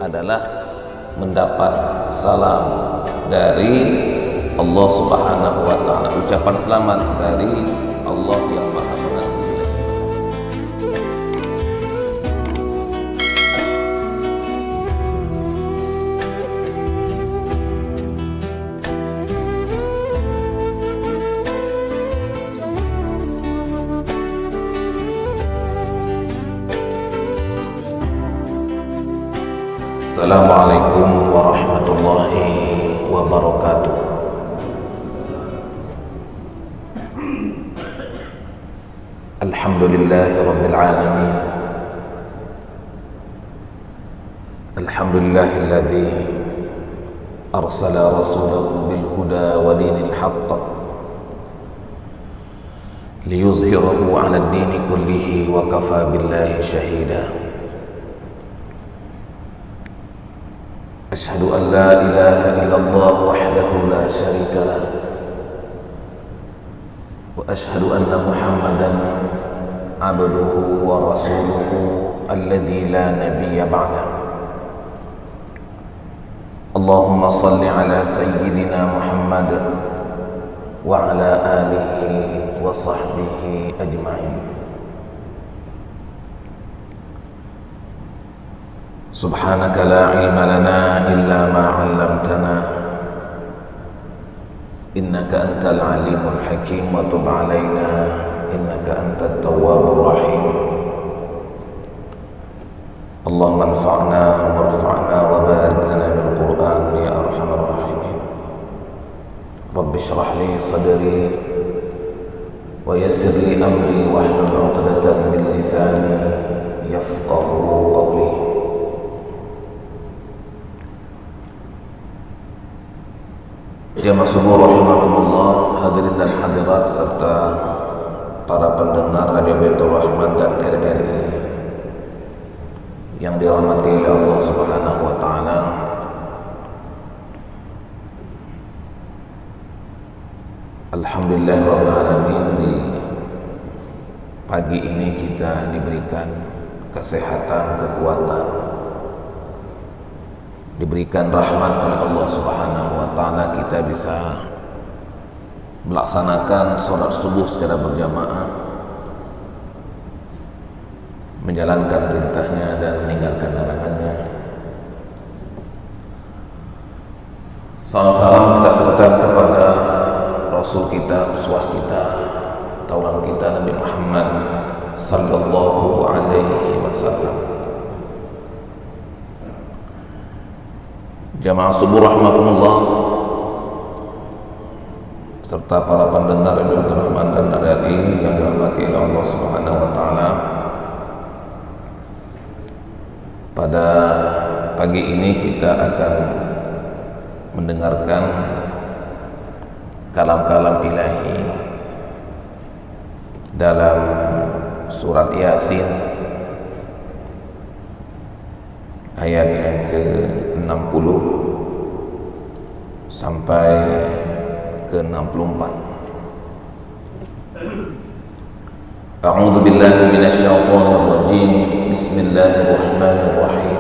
adalah mendapat salam dari Allah Subhanahu wa Ta'ala, ucapan selamat dari Allah yang Maha Pengasih. Assalamualaikum warahmatullahi wabarakatuh. Alhamdulillahi rabbil alamin. Alhamdulillahilladzi arsala rasulahu bil huda wa dinil haqq liyuzhirahu 'ala ad-dini kullihi wa kafa billahi shahida. Asyhadu an la ilaha illallah wahdahu la syarika lah wa asyhadu anna Muhammadan abduhu wa rasuluhu alladzi la nabiyya ba'dah. Allahumma salli ala sayyidina Muhammad wa ala alihi wa sahbihi ajma'in. Subhanaka la ilma lana illa ma 'allamtana innaka antal alimul hakim wa tub 'alaina innaka antat tawwabur rahim. Allahumma anfa'na warfa'na wa barik lana bil Qur'an ya arhamar rahimin. Rabbi shrah li sadri wa yassir li amri wahlul 'uqdatam min lisani yafqahu qawli. Jamaah subuh rahimakumullah, hadirin dan hadirat serta para pendengar Radio Baitur Rahman dan RRI yang dirahmati oleh Allah Subhanahu wa Ta'ala. Alhamdulillahirabbil alamin, di pagi ini kita diberikan kesehatan, kekuatan, diberikan rahmat oleh Allah Subhanahu wa Ta'ala, kita bisa melaksanakan sholat subuh secara berjamaah, menjalankan perintahnya dan meninggalkan larangannya. Salam kita aturkan kepada Rasul kita, uswah kita, taulan kita, Nabi Muhammad sallallahu alaihi wasallam. Jamaah subuh rahimakumullah serta para pendengar Radio Baitur Rahman dan RRI yang dirahmati oleh Allah Subhanahu wa Ta'ala. Pada pagi ini kita akan mendengarkan kalam-kalam ilahi dalam surat Yasin ayat yang ke-60 sampai ke-64. A'udzu billahi minasyaitonir rajim. Bismillahirrahmanirrahim.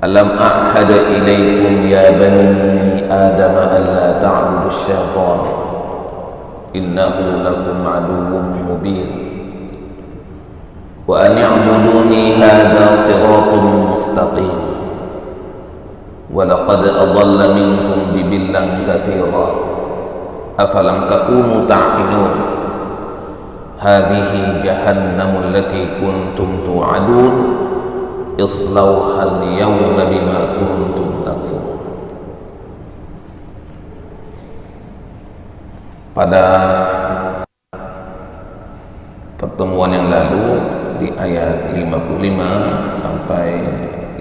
Alam a'had ilaikum ya bani Adam alla ta'budu asy-syaitan innahu lakum 'aduwwun mubin. Wa an i'buduni hadha siratun mustaqim. Wa laqad adalla minkum jibillan katsira afalam takunu ta'qilun. Hadhihi jahannamu allati kuntum tu'adun islauha al-yawma bima kuntum takfurun. Pada pertemuan yang lalu di ayat 55 sampai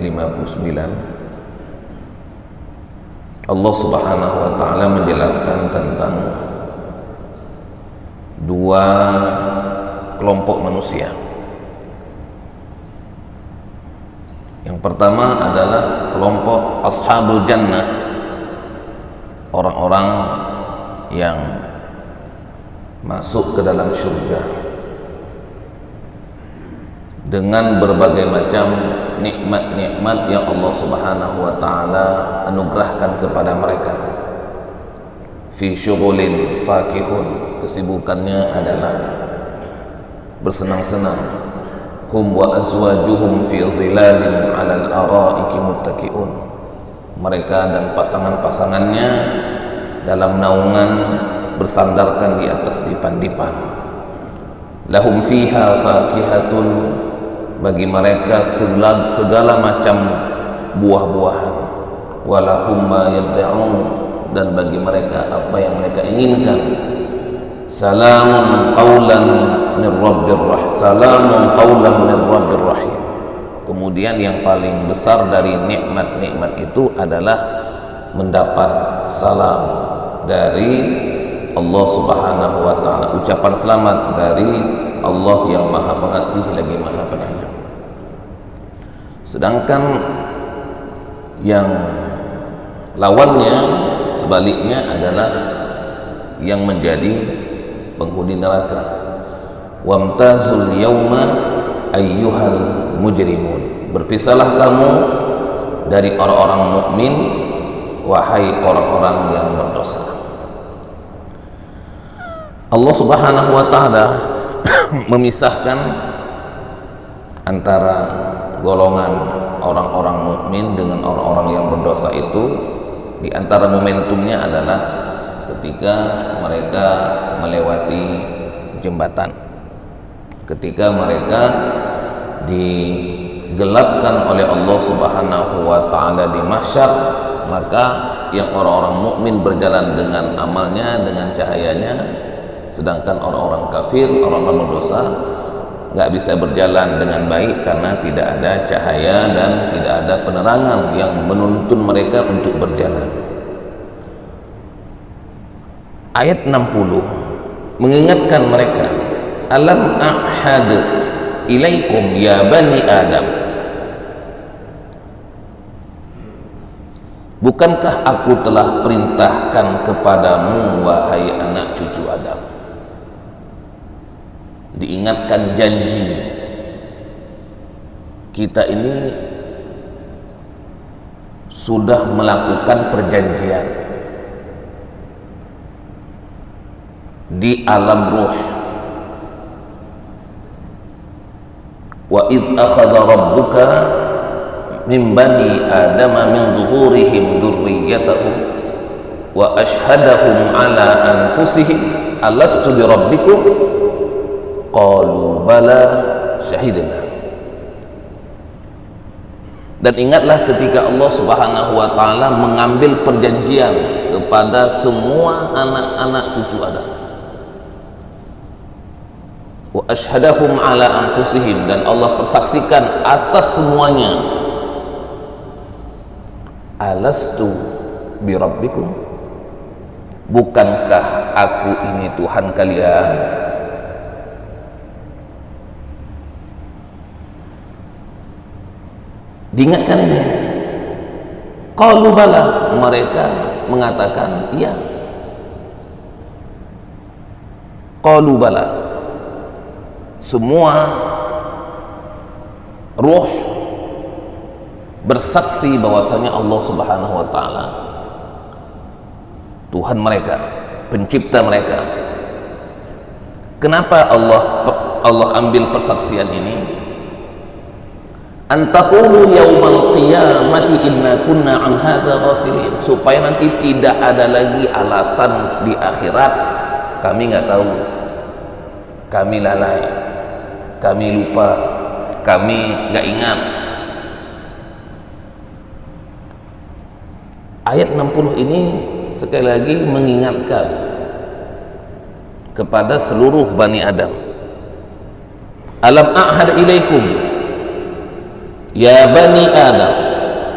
59 Allah Subhanahu wa Ta'ala menjelaskan tentang dua kelompok manusia. Yang pertama adalah kelompok ashabul jannah, orang-orang yang masuk ke dalam surga dengan berbagai macam nikmat-nikmat yang Allah Subhanahu wa taala anugerahkan kepada mereka. Fi syughulin fakihun, kesibukannya adalah bersenang-senang. Hum wa azwajuhum fi zilalin 'alal araiki muttaqiun, mereka dan pasangan-pasangannya dalam naungan bersandarkan di atas dipan-dipan. Lahum fiha fakihatun, bagi mereka segala macam buah-buahan. Walahum ma yad'un, dan bagi mereka apa yang mereka inginkan. Salamun qawlan min rabbir rahim, salamun qawlan min rabbir rahim. Kemudian yang paling besar dari nikmat-nikmat itu adalah mendapat salam dari Allah Subhanahu wa taala, ucapan selamat dari Allah yang Maha Pengasih lagi Maha Penyayang. Sedangkan yang lawannya, sebaliknya, adalah yang menjadi penghuni neraka. Wamtazul yauma ayyuhal mujrimun, berpisahlah kamu dari orang-orang mukmin, wahai orang-orang yang berdosa. Allah Subhanahu wa taala memisahkan antara golongan orang-orang mukmin dengan orang-orang yang berdosa itu. Di antara momentumnya adalah ketika mereka melewati jembatan, ketika mereka digelapkan oleh Allah Subhanahu wa taala di mahsyar, maka yang orang-orang mukmin berjalan dengan amalnya, dengan cahayanya, sedangkan orang-orang kafir, orang-orang berdosa nggak bisa berjalan dengan baik karena tidak ada cahaya dan tidak ada penerangan yang menuntun mereka untuk berjalan. Ayat 60 mengingatkan mereka, alam a'had ilaikum ya bani Adam, bukankah aku telah perintahkan kepadamu wahai anak cucu Adam. Diingatkan janji. Kita ini sudah melakukan perjanjian di alam ruh. Wa idh akhadha rabbuka min bani adama min zuhurihim dzurriyyatahum wa ashhadahum ala anfusihim alastu bi rabbikum qalu bala syahidna. Dan ingatlah ketika Allah Subhanahu wa taala mengambil perjanjian kepada semua anak-anak cucu Adam. Wa ashhadahum ala anfusihim, dan Allah persaksikan atas semuanya. Alastu bi rabbikum, bukankah aku ini Tuhan kalian? Diingatkan ini. Qalu bala, mereka mengatakan iya. Qalu bala, semua ruh bersaksi bahwasanya Allah Subhanahu wa taala Tuhan mereka, pencipta mereka. Kenapa Allah ambil persaksian ini? Antaqulu yaumal qiyamati inna kunna an hadza ghafilin, supaya nanti tidak ada lagi alasan di akhirat kami nggak tahu, kami lalai, kami lupa, kami nggak ingat. Ayat 60 ini sekali lagi mengingatkan kepada seluruh Bani Adam. Alam a'had ilaikum ya Bani Adam,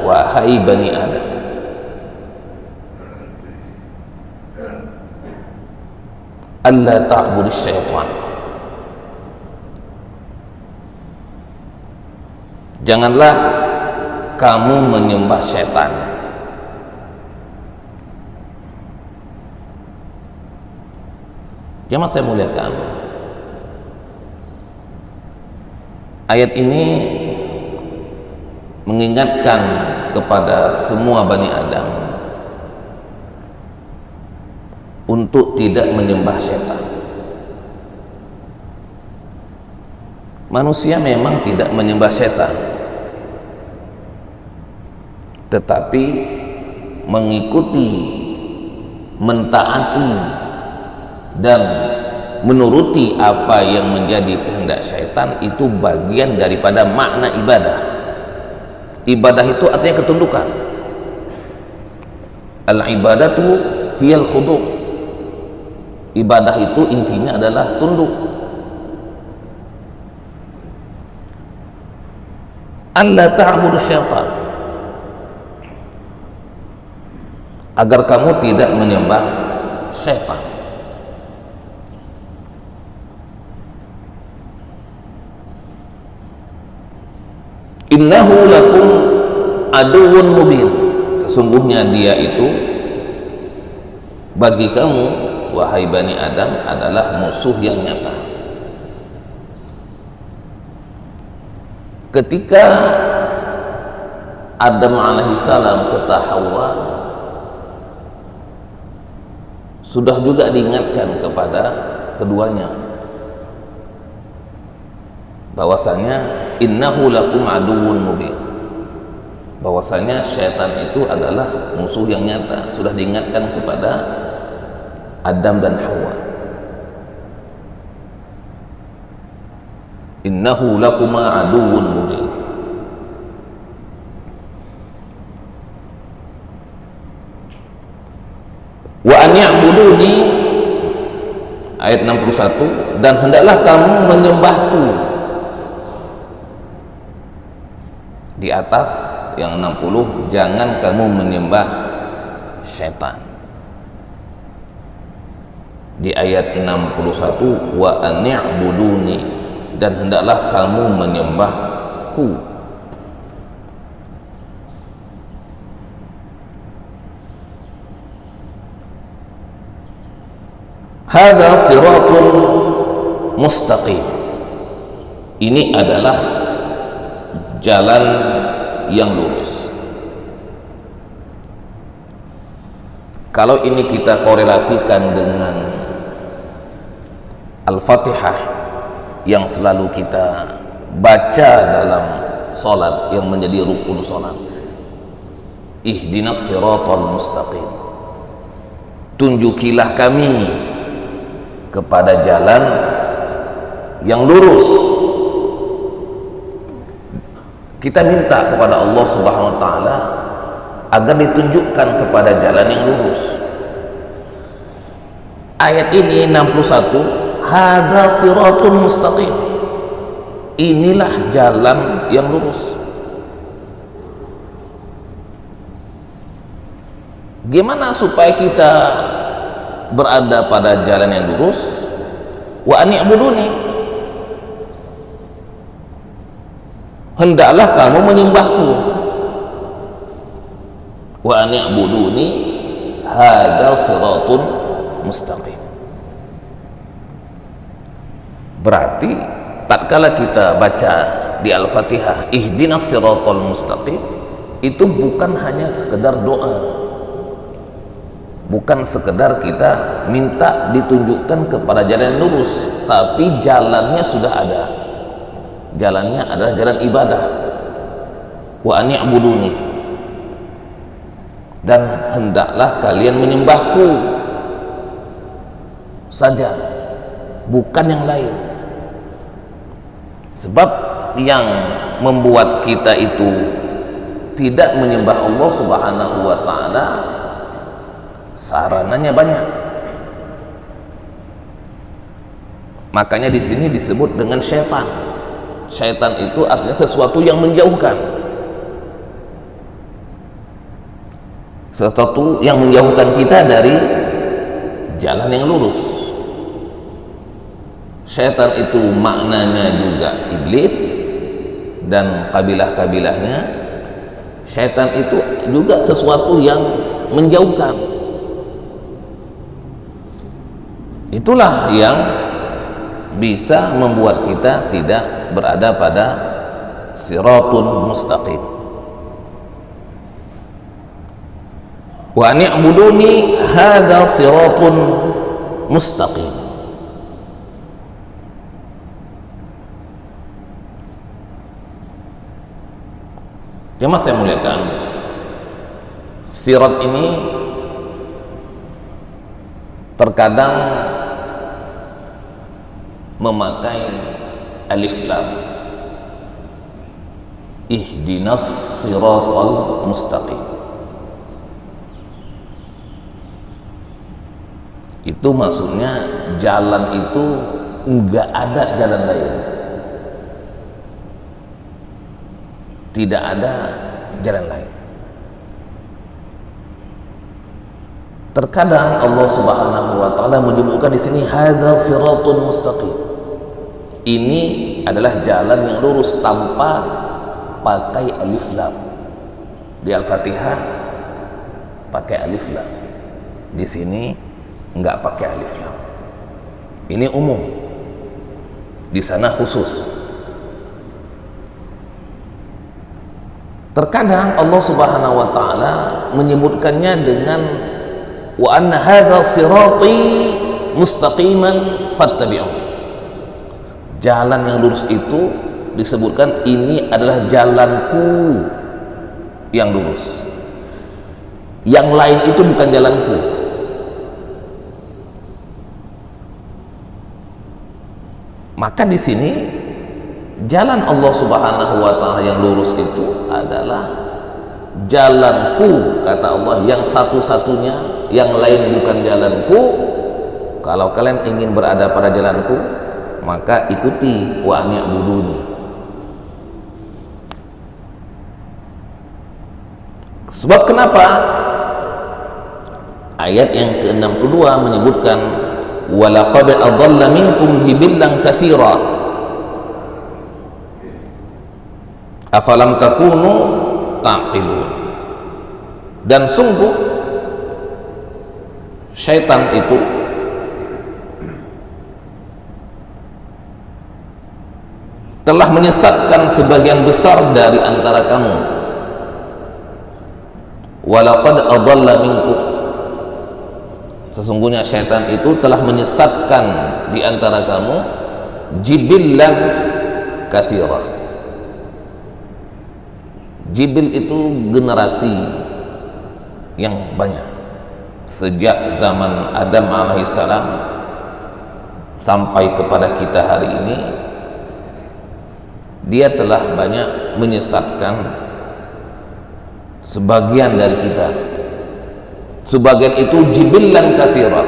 wahai Bani Adam, alla ta'budu syaitan, janganlah kamu menyembah syaitan. Jamaah saya muliakan, ayat ini mengingatkan kepada semua Bani Adam untuk tidak menyembah setan. Manusia memang tidak menyembah setan, tetapi mengikuti, mentaati dan menuruti apa yang menjadi kehendak syaitan itu bagian daripada makna ibadah. Ibadah itu artinya ketundukan. Al-ibadatu hiyal khudu'. Ibadah itu intinya adalah tunduk. Allah ta'budu syaitan, agar kamu tidak menyembah syaitan. Innahu lakum aduwwun mubin, sesungguhnya dia itu bagi kamu wahai Bani Adam adalah musuh yang nyata. Ketika Adam alaihissalam serta Hawa sudah juga diingatkan kepada keduanya bahwasanya innahu lakum aduwwun mubin, bahwasanya syaitan itu adalah musuh yang nyata. Sudah diingatkan kepada Adam dan Hawa, innahu lakum aduwwun mubin. Wa an ya'buduni, ayat 61, dan hendaklah kamu menyembahku. Di atas yang 60, jangan kamu menyembah syaitan. Di ayat 61, wa an ya'buduni, dan hendaklah kamu menyembahku. Hadza siratun mustaqim, ini adalah jalan yang lurus. Kalau ini kita korelasikan dengan Al-Fatihah yang selalu kita baca dalam sholat, yang menjadi rukun sholat, ihdinas siratal mustaqim, tunjukilah kami kepada jalan yang lurus. Kita minta kepada Allah Subhanahu wa taala agar ditunjukkan kepada jalan yang lurus. Ayat ini 61, hadza siratun mustaqim, inilah jalan yang lurus. Gimana supaya kita berada pada jalan yang lurus? Wa an ya'buduni, hendaklah kamu menyembahku. Wa an ya'buduni hadza siratun mustaqim. Berarti tatkala kita baca di Al-Fatihah ihdinas siratal mustaqim, itu bukan hanya sekedar doa, bukan sekedar kita minta ditunjukkan kepada jalan yang lurus, tapi jalannya sudah ada. Jalannya adalah jalan ibadah. Wa an ya'buduni, dan hendaklah kalian menyembahku saja, bukan yang lain. Sebab yang membuat kita itu tidak menyembah Allah Subhanahu wa taala, sarananya banyak. Makanya di sini disebut dengan syaitan. Syaitan itu artinya sesuatu yang menjauhkan, sesuatu yang menjauhkan kita dari jalan yang lurus. Syaitan itu maknanya juga iblis dan kabilah-kabilahnya. Syaitan itu juga sesuatu yang menjauhkan. Itulah yang bisa membuat kita tidak berada pada siratun mustaqim. Wa ni'buduni hadza siratun mustaqim. Jemaah saya muliakan, sirat ini terkadang memakai alif lam, ihdinas siratal mustaqim. Itu maksudnya jalan itu enggak ada jalan lain, tidak ada jalan lain. Terkadang Allah Subhanahu wa taala menyebutkan di sini hadza siratun mustaqim. Ini adalah jalan yang lurus tanpa pakai alif lam. Di Al-Fatihah pakai alif lam. Di sini enggak pakai alif lam. Ini umum. Di sana khusus. Terkadang Allah Subhanahu wa taala menyebutkannya dengan wa anna hadza sirati mustaqiman fattabi'u. Jalan yang lurus itu disebutkan ini adalah jalanku yang lurus. Yang lain itu bukan jalanku. Maka di sini jalan Allah Subhanahu wa taala yang lurus itu adalah jalanku, kata Allah, yang satu-satunya, yang lain bukan jalanku. Kalau kalian ingin berada pada jalanku, maka ikuti wa ni'buduni. Sebab kenapa? Ayat yang ke-62 menyebutkan walaqad adalla minkum jibillan katsira afalam takunu taqilun. Dan sungguh syaitan itu telah menyesatkan sebagian besar dari antara kamu. Walaqad adalla minkum, sesungguhnya syaitan itu telah menyesatkan di antara kamu jibillan katsira. Jibil itu generasi yang banyak. Sejak zaman Adam alaihissalam sampai kepada kita hari ini, dia telah banyak menyesatkan sebagian dari kita. Sebagian itu jibillan katsira.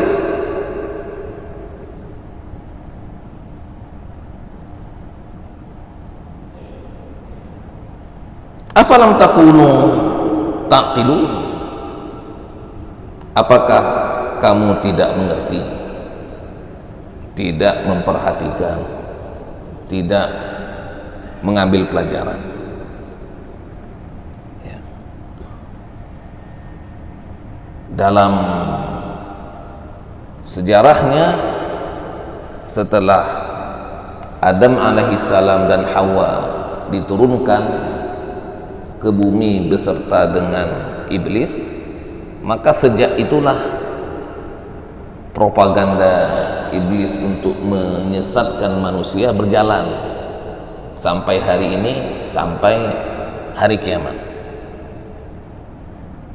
Afalam takunu taqilun, apakah kamu tidak mengerti, tidak memperhatikan, tidak mengambil pelajaran? Ya. Dalam sejarahnya, setelah Adam alaihissalam dan Hawa diturunkan ke bumi beserta dengan iblis, maka sejak itulah propaganda iblis untuk menyesatkan manusia berjalan sampai hari ini, sampai hari kiamat.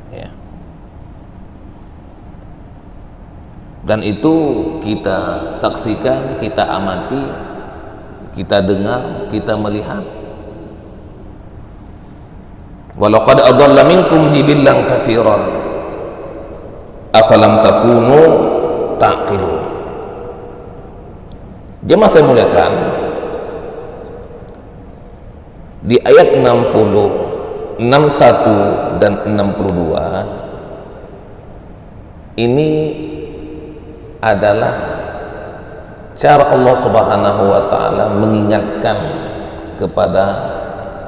Ya. Dan itu kita saksikan, kita amati, kita dengar, kita melihat. Walaqad adalla minkum jibillan katsira afalam takunu taqilun. Jemaah saya muliakan, di ayat 60, 61 dan 62 ini adalah cara Allah Subhanahu wa taala mengingatkan kepada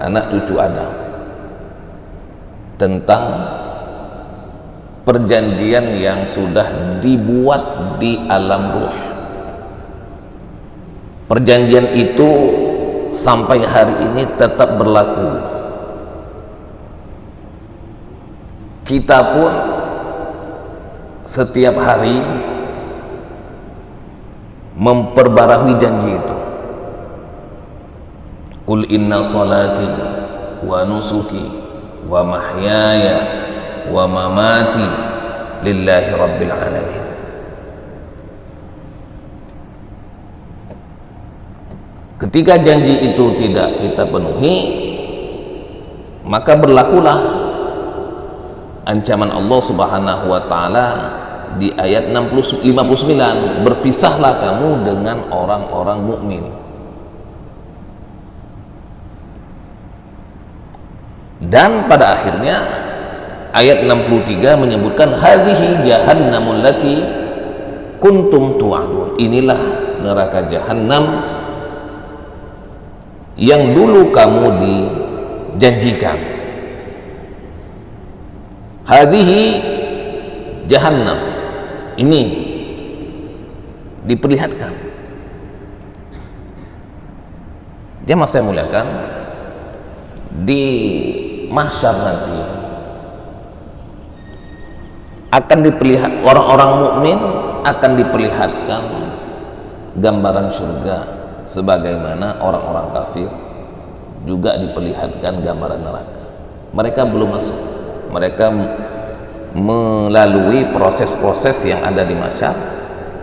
anak cucu Adam tentang perjanjian yang sudah dibuat di alam ruh. Perjanjian itu sampai hari ini tetap berlaku. Kita pun setiap hari memperbarui janji itu. Qul inna salati wa nusuki wa mahyaya wa mamati lillahi rabbil alamin. Ketika janji itu tidak kita penuhi, maka berlakulah ancaman Allah Subhanahu wa taala di ayat 59, berpisahlah kamu dengan orang-orang mukmin. Dan pada akhirnya ayat 63 menyebutkan hadhihi jahannamul lati kuntum tu'adun. Inilah neraka jahanam yang dulu kamu dijanjikan. Hadhihi jahannam, ini diperlihatkan. Dia masih muliakan di mahsyar nanti akan diperlihat orang-orang mukmin, akan diperlihatkan gambaran surga, sebagaimana orang-orang kafir juga diperlihatkan gambaran neraka. Mereka belum masuk, mereka melalui proses-proses yang ada di mahsyar,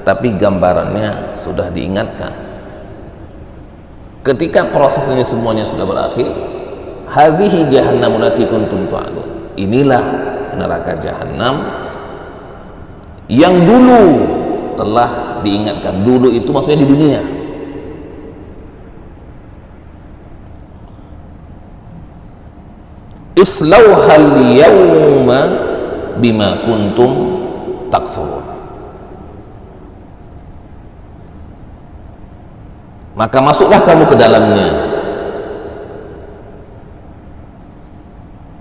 tapi gambarannya sudah diingatkan. Ketika prosesnya semuanya sudah berakhir, hadhihi jahannamul lati kuntum tu'adun. Inilah neraka jahanam yang dulu telah diingatkan. Dulu itu maksudnya di dunia. Islauhal yawma bima kuntum takfurun. Maka masuklah kamu ke dalamnya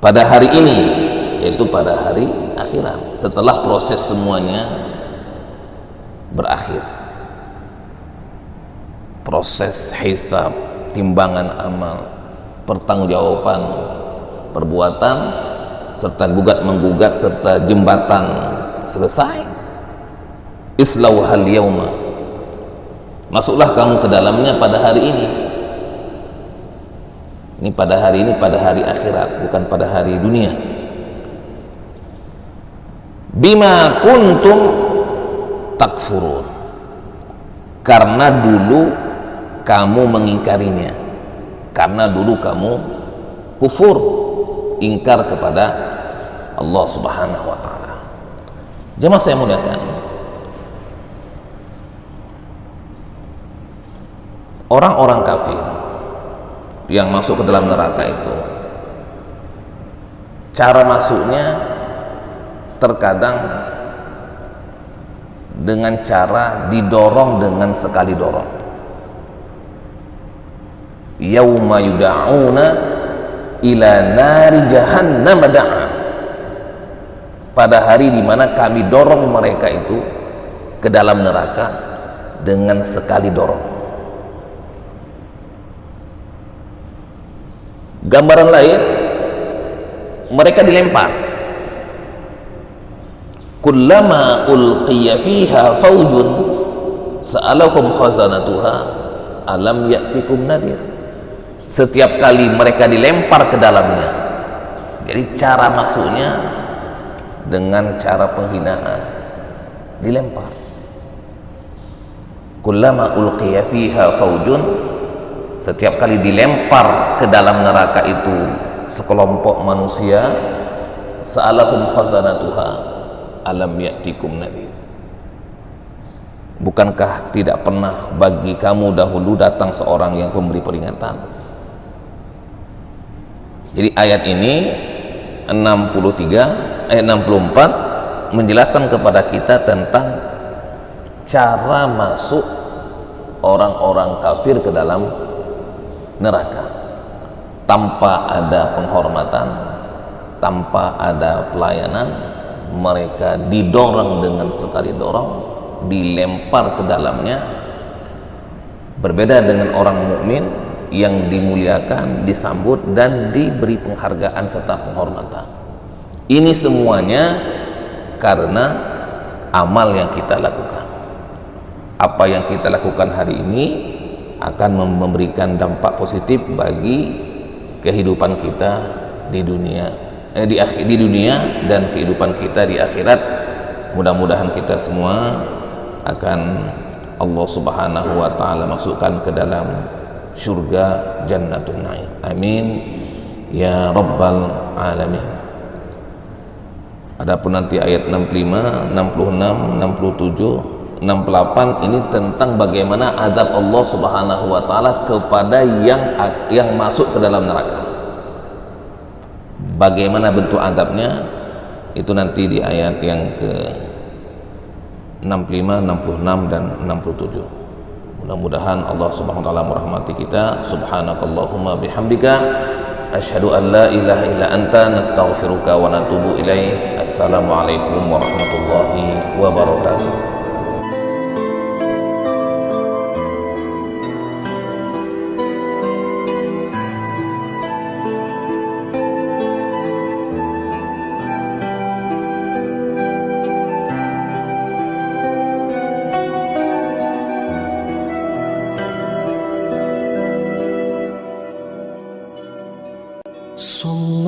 pada hari ini, yaitu pada hari akhirat, setelah proses semuanya berakhir. Proses hisab, timbangan amal, pertanggungjawaban perbuatan, serta gugat menggugat, serta jembatan selesai. Islauhal yauma, masuklah kamu ke dalamnya pada hari ini. Ini pada hari ini, pada hari akhirat, bukan pada hari dunia. Bima kuntum takfurun, karena dulu kamu mengingkarinya, karena dulu kamu kufur, ingkar kepada Allah Subhanahu wa taala. Jemaah saya muliakan, orang-orang kafir yang masuk ke dalam neraka itu, cara masuknya terkadang dengan cara didorong dengan sekali dorong. Yauma yuda'una ila nari jahannam da'a, pada hari di mana kami dorong mereka itu ke dalam neraka dengan sekali dorong. Gambaran lain, mereka dilempar. Kullama ulqiya fiha faujun sa'alahum khazanatuha alam ya'tikum nadhir. Setiap kali mereka dilempar ke dalamnya, jadi cara masuknya dengan cara penghinaan, dilempar. Kullama ulqiya fiha faujun, setiap kali dilempar ke dalam neraka itu sekelompok manusia, sa'alahum khazanatuha alam ya'tikum nadhir. Bukankah tidak pernah bagi kamu dahulu datang seorang yang memberi peringatan? Jadi ayat ini 63 ayat 64 menjelaskan kepada kita tentang cara masuk orang-orang kafir ke dalam neraka, tanpa ada penghormatan, tanpa ada pelayanan. Mereka didorong dengan sekali dorong, dilempar ke dalamnya. Berbeda dengan orang mukmin yang dimuliakan, disambut, dan diberi penghargaan serta penghormatan. Ini semuanya karena amal yang kita lakukan. Apa yang kita lakukan hari ini akan memberikan dampak positif bagi kehidupan kita di dunia, di dunia dan kehidupan kita di akhirat. Mudah-mudahan kita semua akan Allah Subhanahu wa taala masukkan ke dalam surga Jannatun Naim. Amin ya rabbal alamin. Adapun nanti ayat 65, 66, 67, 68 ini tentang bagaimana azab Allah Subhanahu wa taala kepada yang masuk ke dalam neraka. Bagaimana bentuk azabnya itu nanti di ayat yang ke 65, 66 dan 67. Mudah-mudahan Allah Subhanahu wa taala merahmati kita. Subhanakallahumma bihamdika asyhadu an la ilaha illa anta nastaghfiruka wa natubu ilaik. Assalamualaikum warahmatullahi wabarakatuh.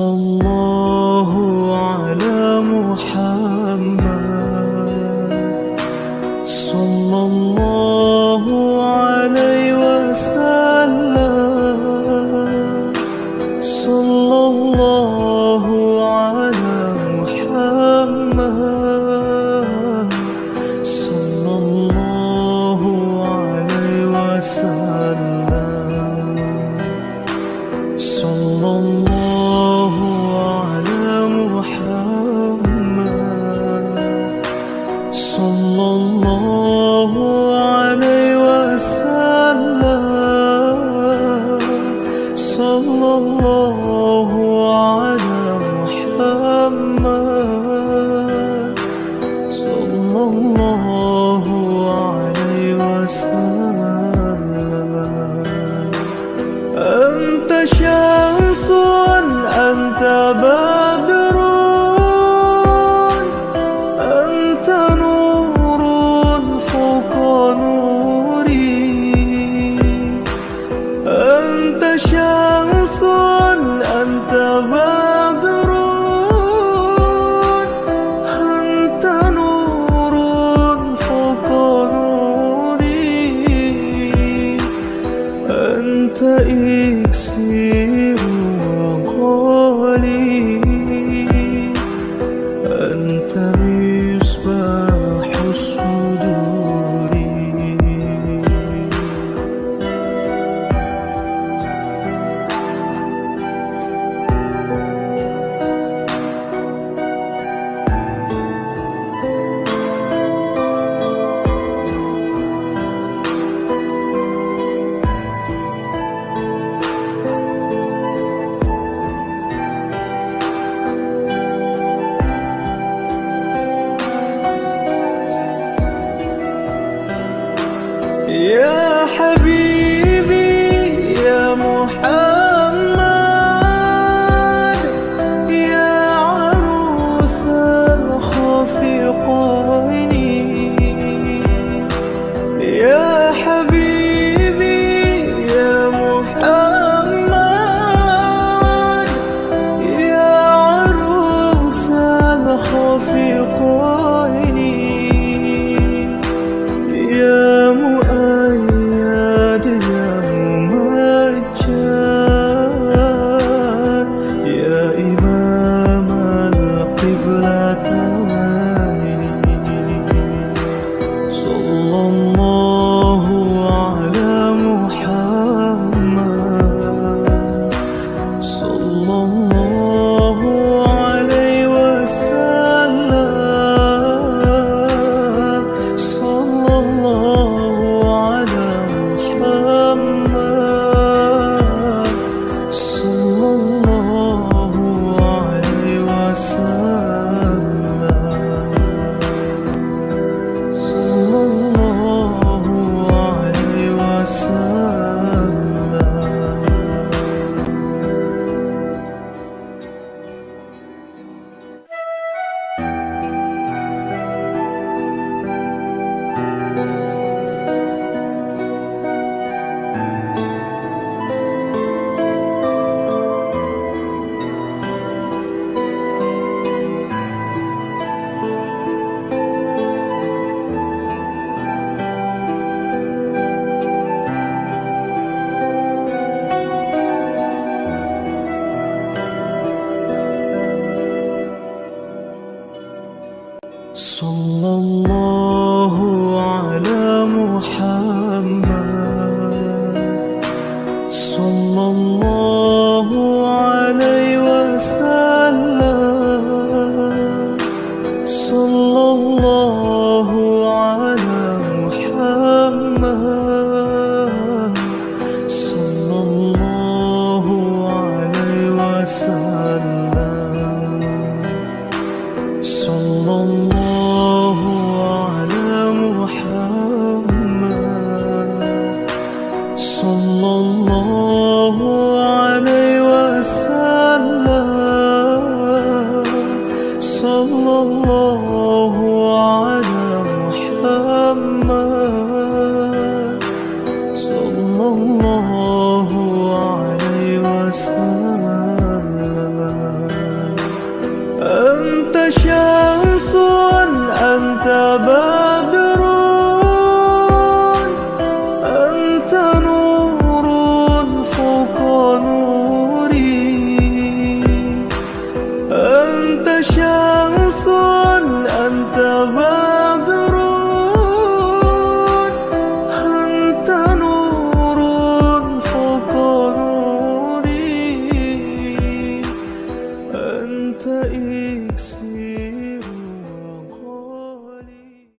Sallallahu ala Muhammad, sallallahu alaihi wasallam, sallallahu ala Muhammad, sallallahu alaihi wasallam, sallallahu Anta syamsun, anta badrun, anta nurun fawqa nuri. Anta syamsun, anta badrun, anta nurun fawqa nuri. Anta